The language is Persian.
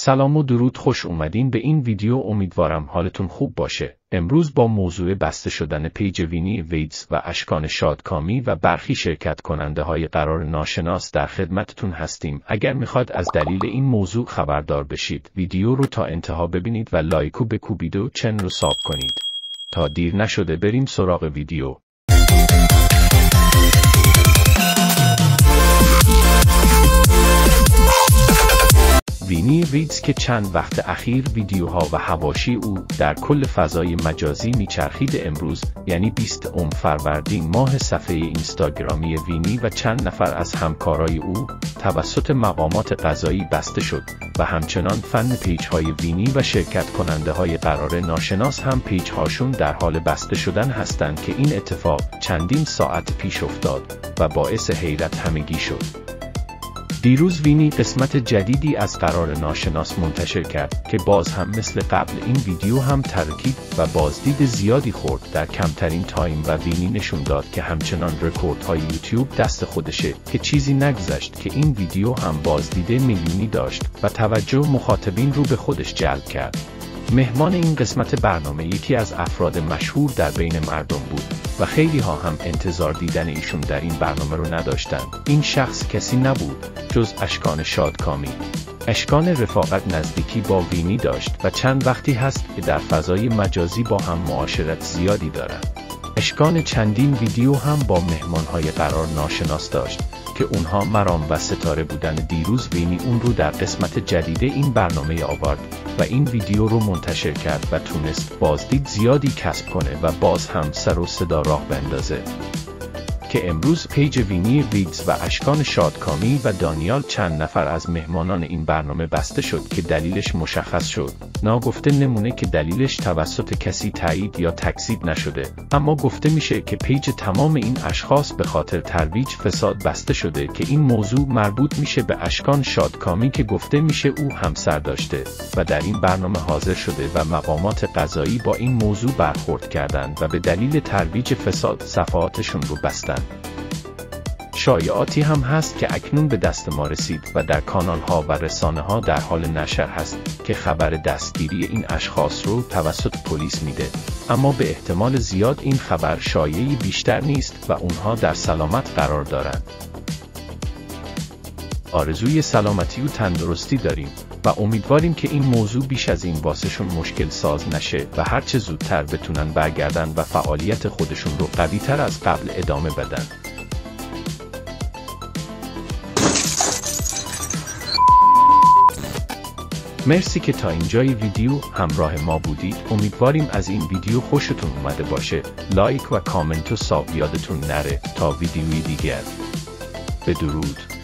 سلام و درود، خوش اومدین به این ویدیو. امیدوارم حالتون خوب باشه. امروز با موضوع بسته شدن پیج وینی ویدز و اشکان شادکامی و برخی شرکت کننده های قرار ناشناس در خدمتتون هستیم. اگر میخواد از دلیل این موضوع خبردار بشید، ویدیو رو تا انتها ببینید و لایکو بکوبید و چنل رو ساب کنید. تا دیر نشده بریم سراغ ویدیو. وینی ویدز که چند وقت اخیر ویدیوها و حواشی او در کل فضای مجازی میچرخید، امروز یعنی 20 فروردین ماه صفحه اینستاگرامی وینی و چند نفر از همکارای او توسط مقامات قضایی بسته شد و همچنان فن پیج‌های وینی و شرکت کننده های قرار ناشناس هم پیج‌هاشون در حال بسته شدن هستند که این اتفاق چندین ساعت پیش افتاد و باعث حیرت همگی شد. دیروز وینی قسمت جدیدی از قرار ناشناس منتشر کرد که باز هم مثل قبل این ویدیو هم ترکید و بازدید زیادی خورد در کمترین تایم و وینی نشون داد که همچنان رکوردهای یوتیوب دست خودشه که چیزی نگذشت که این ویدیو هم بازدید میلیونی داشت و توجه مخاطبین رو به خودش جلب کرد. مهمان این قسمت برنامه یکی از افراد مشهور در بین مردم بود و خیلی ها هم انتظار دیدن ایشون در این برنامه رو نداشتند. این شخص کسی نبود جز اشکان شادکامی. اشکان رفاقت نزدیکی با وینی داشت و چند وقتی هست که در فضای مجازی با هم معاشرت زیادی دارند. اشکان چندین ویدیو هم با مهمانهای قرار ناشناس داشت که اونها مرام و ستاره بودن. دیروز وینی اون رو در قسمت جدید این برنامه آورد و این ویدیو رو منتشر کرد و تونست بازدید زیادی کسب کنه و باز هم سر و صدا راه بندازه که امروز پیج وینی ویدز و اشکان شادکامی و دانیال چند نفر از مهمانان این برنامه بسته شد که دلیلش مشخص شد. ناگفته نمونه که دلیلش توسط کسی تایید یا تکذیب نشده، اما گفته میشه که پیج تمام این اشخاص به خاطر ترویج فساد بسته شده که این موضوع مربوط میشه به اشکان شادکامی که گفته میشه او همسر داشته و در این برنامه حاضر شده و مقامات قضایی با این موضوع برخورد کردند و به دلیل ترویج فساد صفحاتشون رو بستن. شایعاتی هم هست که اکنون به دست ما رسید و در کانال ها و رسانه ها در حال نشر هست که خبر دستگیری این اشخاص رو توسط پلیس میده، اما به احتمال زیاد این خبر شایعی بیشتر نیست و اونها در سلامت قرار دارند. آرزوی سلامتی و تندرستی داریم و امیدواریم که این موضوع بیش از این واسهشون مشکل ساز نشه و هرچه زودتر بتونن برگردن و فعالیت خودشون رو قوی تر از قبل ادامه بدن. مرسی که تا اینجای ویدیو همراه ما بودید. امیدواریم از این ویدیو خوشتون اومده باشه. لایک و کامنت و ساب یادتون نره. تا ویدیوی دیگر، بدرود.